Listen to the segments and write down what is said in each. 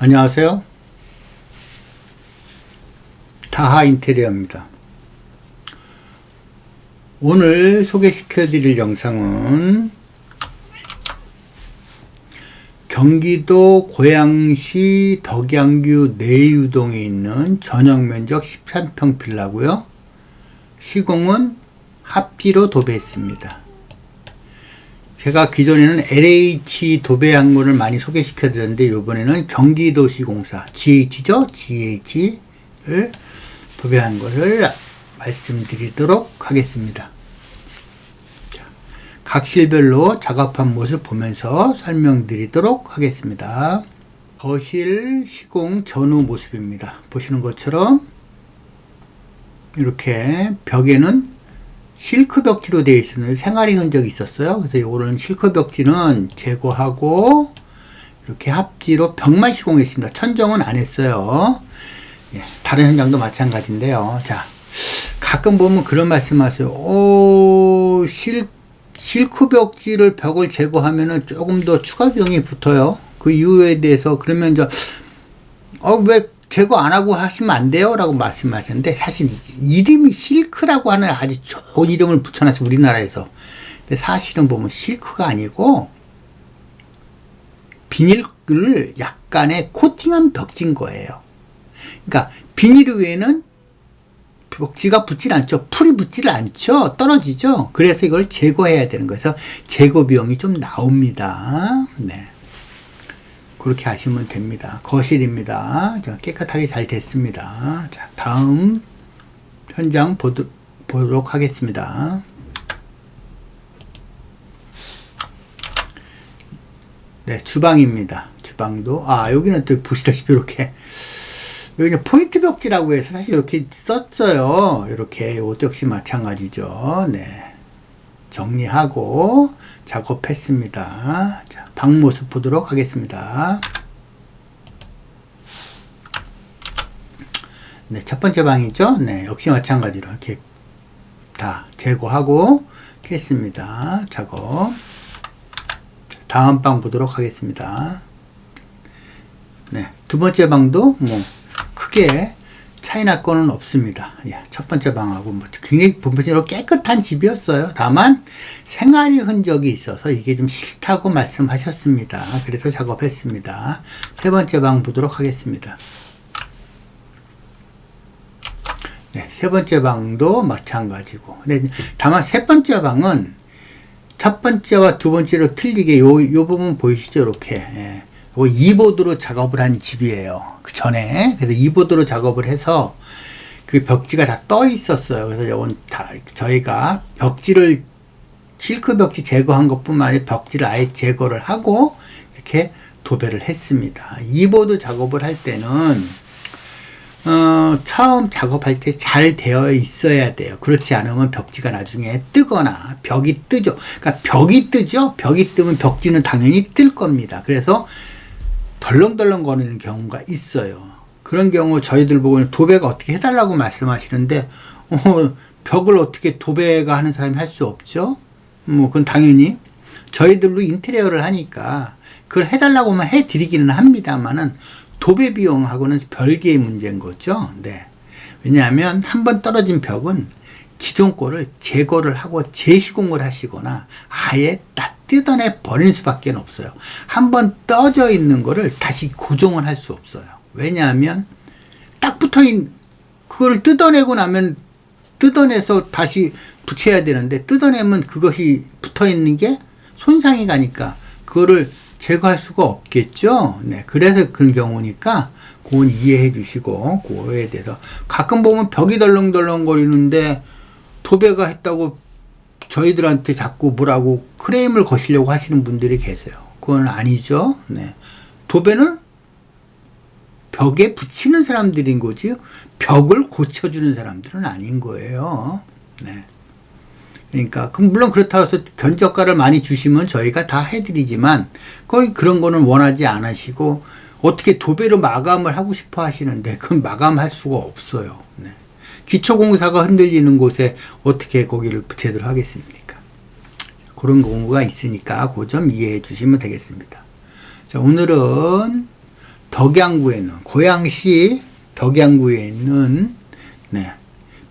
안녕하세요. 다하 인테리어입니다. 오늘 소개시켜 드릴 영상은 경기도 고양시 덕양구 내유동에 있는 전용면적 13평 빌라고요. 시공은 합지로 도배했습니다. 제가 기존에는 LH 도배항로를 많이 소개시켜 드렸는데 이번에는 경기도시공사 GH죠? GH를 도배한 것을 말씀드리도록 하겠습니다. 각 실별로 작업한 모습 보면서 설명드리도록 하겠습니다. 거실 시공 전후 모습입니다. 보시는 것처럼 이렇게 벽에는 실크 벽지로 되어 있었는데 생활이 흔적이 있었어요. 그래서 이거는 실크 벽지는 제거하고 이렇게 합지로 벽만 시공했습니다. 천정은 안 했어요. 예, 다른 현장도 마찬가지인데요. 자, 가끔 보면 그런 말씀 하세요. 실크 벽지를 벽을 제거하면은 조금 더 추가 비용이 붙어요. 그 이유에 대해서 그러면 왜 제거 안 하고 하시면 안 돼요? 라고 말씀하셨는데, 사실 이름이 실크라고 하는 아주 좋은 이름을 붙여놨어요, 우리나라에서. 근데 사실은 보면 실크가 아니고 비닐을 약간의 코팅한 벽지인 거예요. 그러니까 비닐 위에는 벽지가 붙질 않죠. 풀이 붙질 않죠. 떨어지죠. 그래서 이걸 제거해야 되는 거예요. 제거 비용이 좀 나옵니다. 네. 그렇게 하시면 됩니다. 거실입니다. 깨끗하게 잘 됐습니다. 자, 다음 현장 보도록 하겠습니다. 네, 주방입니다. 주방도 여기는 또 보시다시피 이렇게 여기는 포인트 벽지라고 해서 사실 이렇게 썼어요. 이렇게 이것도 역시 마찬가지죠. 네. 정리하고 작업했습니다. 자, 방 모습 보도록 하겠습니다. 네, 첫 번째 방이죠. 네, 역시 마찬가지로 이렇게 다 제거하고 했습니다. 작업. 다음 방 보도록 하겠습니다. 네, 두 번째 방도 뭐 크게 차이 날 거는 없습니다. 예, 첫 번째 방하고 굉장히 본편적으로 깨끗한 집이었어요. 다만 생활이 흔적이 있어서 이게 좀 싫다고 말씀하셨습니다. 그래서 작업했습니다. 세 번째 방 보도록 하겠습니다. 네, 세 번째 방도 마찬가지고. 네, 다만 세 번째 방은 첫 번째와 두 번째로 틀리게 요 부분 보이시죠? 이렇게. 예. 2보드로 작업을 한 집이에요. 그 전에. 그래서 2보드로 작업을 해서 그 벽지가 다 떠 있었어요. 그래서 이건 다 저희가 벽지를 실크 벽지 제거한 것뿐만 아니라 벽지를 아예 제거를 하고 이렇게 도배를 했습니다. 2보드 작업을 할 때는 처음 작업할 때 잘 되어 있어야 돼요. 그렇지 않으면 벽지가 나중에 뜨거나 벽이 뜨죠. 그러니까 벽이 뜨죠. 벽이 뜨면 벽지는 당연히 뜰 겁니다. 그래서 덜렁덜렁 거리는 경우가 있어요. 그런 경우 저희들 보고 도배가 어떻게 해달라고 말씀하시는데 벽을 어떻게 도배가 하는 사람이 할 수 없죠. 그건 당연히 저희들도 인테리어를 하니까 그걸 해달라고만 해드리기는 합니다만은 도배 비용하고는 별개의 문제인 거죠. 네. 왜냐하면 한번 떨어진 벽은 기존 거를 제거를 하고 재시공을 하시거나 아예 다 뜯어내 버리는 수밖에 없어요. 한번 떠져 있는 거를 다시 고정을 할 수 없어요. 왜냐하면 딱 붙어있는 그거를 뜯어내고 나면 뜯어내서 다시 붙여야 되는데 뜨더내면 그것이 붙어있는 게 손상이 가니까 그거를 제거할 수가 없겠죠. 네, 그래서 그런 경우니까 그건 이해해 주시고 그거에 대해서 가끔 보면 벽이 덜렁덜렁 거리는데 도배가 했다고 저희들한테 자꾸 뭐라고 크레임을 거시려고 하시는 분들이 계세요. 그건 아니죠. 네. 도배는 벽에 붙이는 사람들인 거지 벽을 고쳐주는 사람들은 아닌 거예요. 네. 그러니까 물론 그렇다고 해서 견적가를 많이 주시면 저희가 다 해드리지만 거의 그런 거는 원하지 않으시고 어떻게 도배로 마감을 하고 싶어 하시는데 그건 마감할 수가 없어요. 네. 기초공사가 흔들리는 곳에 어떻게 거기를 제대로 하겠습니까? 그런 경우가 있으니까 그 점 이해해 주시면 되겠습니다. 자, 오늘은 덕양구에 있는, 고양시 덕양구에 있는, 네,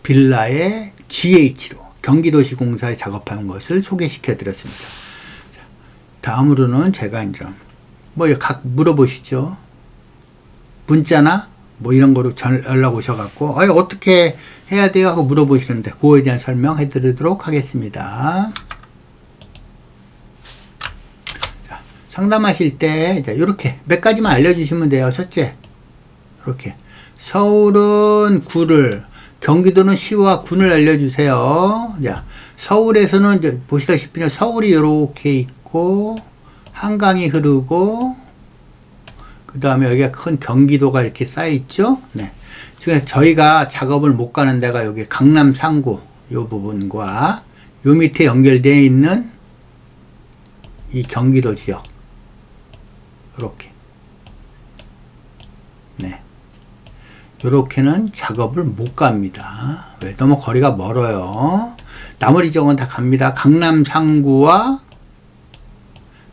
빌라의 GH로 경기도시공사에 작업한 것을 소개시켜 드렸습니다. 자, 다음으로는 제가 이제 뭐 각 물어보시죠. 문자나 뭐 이런 거로 연락 오셔갖고 어떻게 해야 돼요 하고 물어보시는데 그거에 대한 설명해 드리도록 하겠습니다. 자, 상담하실 때 이렇게 몇 가지만 알려주시면 돼요. 첫째, 이렇게 서울은 구를, 경기도는 시와 군을 알려주세요. 자, 서울에서는 이제 보시다시피 서울이 이렇게 있고 한강이 흐르고 그 다음에 여기가 큰 경기도가 이렇게 쌓여있죠. 네. 중에서 저희가 작업을 못 가는 데가 여기 강남 상구 요 부분과 요 밑에 연결되어 있는 이 경기도 지역 요렇게, 네, 요렇게는 작업을 못 갑니다. 왜? 너무 거리가 멀어요. 나머지 지역은 다 갑니다. 강남 상구와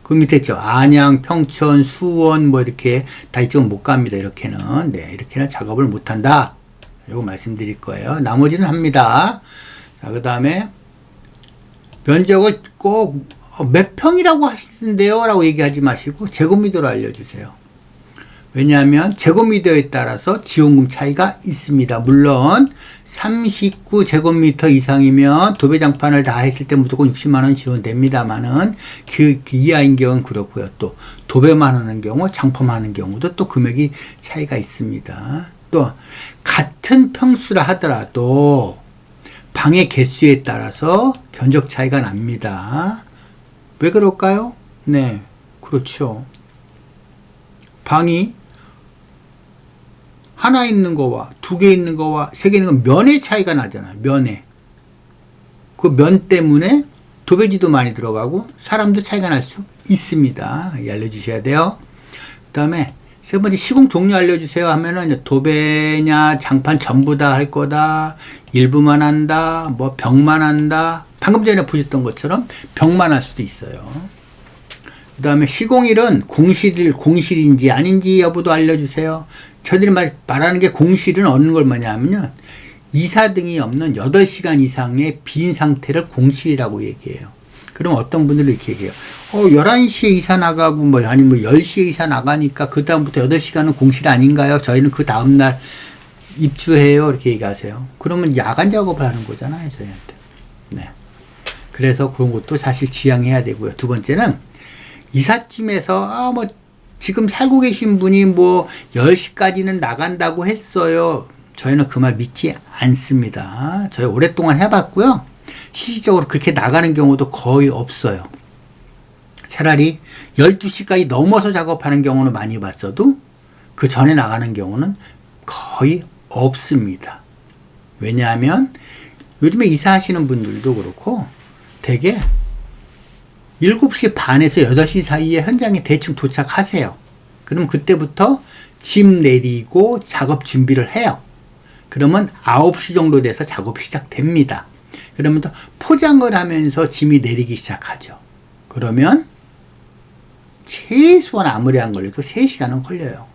그 밑에 있죠. 안양, 평천, 수원 뭐 이렇게 다 이쪽은 못 갑니다. 이렇게는. 네, 이렇게는 작업을 못 한다. 이거 말씀드릴 거예요. 나머지는 합니다. 자, 그 다음에 면적을 꼭 몇 평이라고 하시는데요 라고 얘기하지 마시고 제곱미터로 알려주세요. 왜냐하면 제곱미터에 따라서 지원금 차이가 있습니다. 물론 39제곱미터 이상이면 도배장판을 다 했을 때 무조건 60만원 지원됩니다만은 그 이하인 경우는 그렇고요. 또 도배만 하는 경우, 장판하는 경우도 또 금액이 차이가 있습니다. 또 같은 평수라 하더라도 방의 개수에 따라서 견적 차이가 납니다. 왜 그럴까요? 네, 그렇죠. 방이 하나 있는 거와 두 개 있는 거와 세 개 있는 거 면의 차이가 나잖아요. 면에. 그 면 때문에 도배지도 많이 들어가고 사람도 차이가 날 수 있습니다. 알려주셔야 돼요. 그 다음에 세 번째 시공 종류 알려주세요 하면은 도배냐 장판 전부 다 할 거다, 일부만 한다, 뭐 벽만 한다. 방금 전에 보셨던 것처럼 벽만 할 수도 있어요. 그 다음에 시공일은 공실인지 아닌지 여부도 알려주세요. 저들이 말하는 게 공실은 어느 걸 뭐냐면요, 이사 등이 없는 8시간 이상의 빈 상태를 공실이라고 얘기해요. 그럼 어떤 분들은 이렇게 얘기해요. 11시에 이사 나가고 아니면 10시에 이사 나가니까 그 다음부터 8시간은 공실 아닌가요? 저희는 그 다음날 입주해요. 이렇게 얘기하세요. 그러면 야간 작업을 하는 거잖아요, 저희한테. 네. 그래서 그런 것도 사실 지양해야 되고요. 두 번째는 이삿짐에서 지금 살고 계신 분이 10시까지는 나간다고 했어요. 저희는 그 말 믿지 않습니다. 저희 오랫동안 해봤고요. 실질적으로 그렇게 나가는 경우도 거의 없어요. 차라리 12시까지 넘어서 작업하는 경우는 많이 봤어도 그 전에 나가는 경우는 거의 없습니다. 왜냐하면 요즘에 이사하시는 분들도 그렇고 되게 7시 반에서 8시 사이에 현장에 대충 도착하세요. 그럼 그때부터 짐 내리고 작업 준비를 해요. 그러면 9시 정도 돼서 작업이 시작됩니다. 그러면 또 포장을 하면서 짐이 내리기 시작하죠. 그러면 최소한 아무리 안 걸려도 3시간은 걸려요.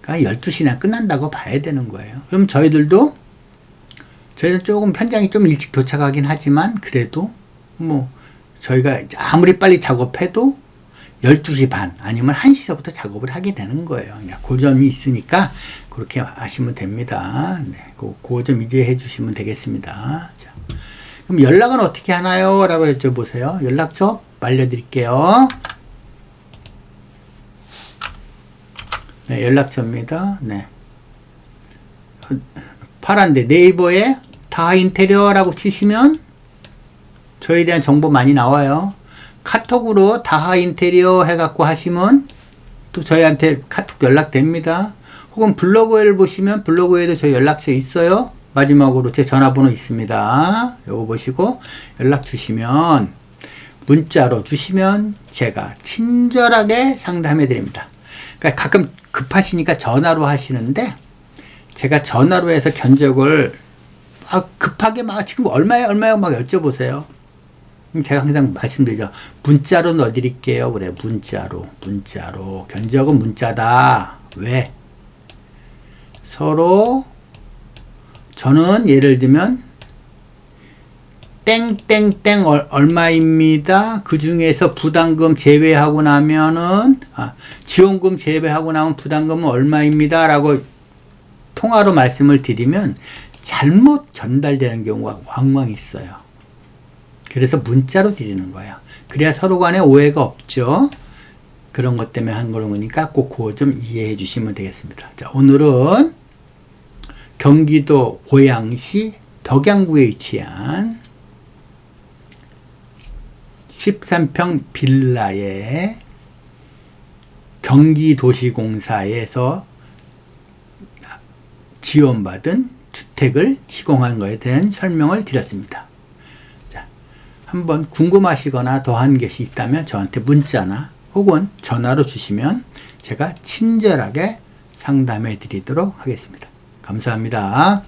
그러니까 12시나 끝난다고 봐야 되는 거예요. 그럼 저희는 조금 현장이 좀 일찍 도착하긴 하지만 그래도 저희가 아무리 빨리 작업해도 12시 반 아니면 1시서부터 작업을 하게 되는 거예요. 그 점이 있으니까 그렇게 아시면 됩니다. 네, 그 점 이해해 주시면 되겠습니다. 자, 그럼 연락은 어떻게 하나요? 라고 여쭤보세요. 연락처 알려드릴게요. 네, 연락처입니다. 네. 파란데 네이버에 다하인테리어라고 치시면 저에 대한 정보 많이 나와요. 카톡으로 다하인테리어 해갖고 하시면 또 저희한테 카톡 연락됩니다. 혹은 블로그를 보시면 블로그에도 저희 연락처 있어요. 마지막으로 제 전화번호 있습니다. 요거 보시고 연락 주시면, 문자로 주시면 제가 친절하게 상담해 드립니다. 그러니까 가끔 급하시니까 전화로 하시는데 제가 전화로 해서 견적을 급하게 지금 얼마요 막 여쭤보세요. 제가 항상 말씀드리죠. 문자로 넣어드릴게요. 그래, 문자로. 견적은 문자다. 왜? 서로 저는 예를 들면 땡땡땡 얼마입니다. 그 중에서 부담금 제외하고 나면은 지원금 제외하고 나면 부담금은 얼마입니다. 라고 통화로 말씀을 드리면 잘못 전달되는 경우가 왕왕 있어요. 그래서 문자로 드리는 거예요. 그래야 서로 간에 오해가 없죠. 그런 것 때문에 한 거니까 꼭 그거 좀 이해해 주시면 되겠습니다. 자, 오늘은 경기도 고양시 덕양구에 위치한 13평 빌라에 경기도시공사에서 지원받은 주택을 시공한 것에 대한 설명을 드렸습니다. 자, 한번 궁금하시거나 더한 것이 있다면 저한테 문자나 혹은 전화로 주시면 제가 친절하게 상담해 드리도록 하겠습니다. 감사합니다.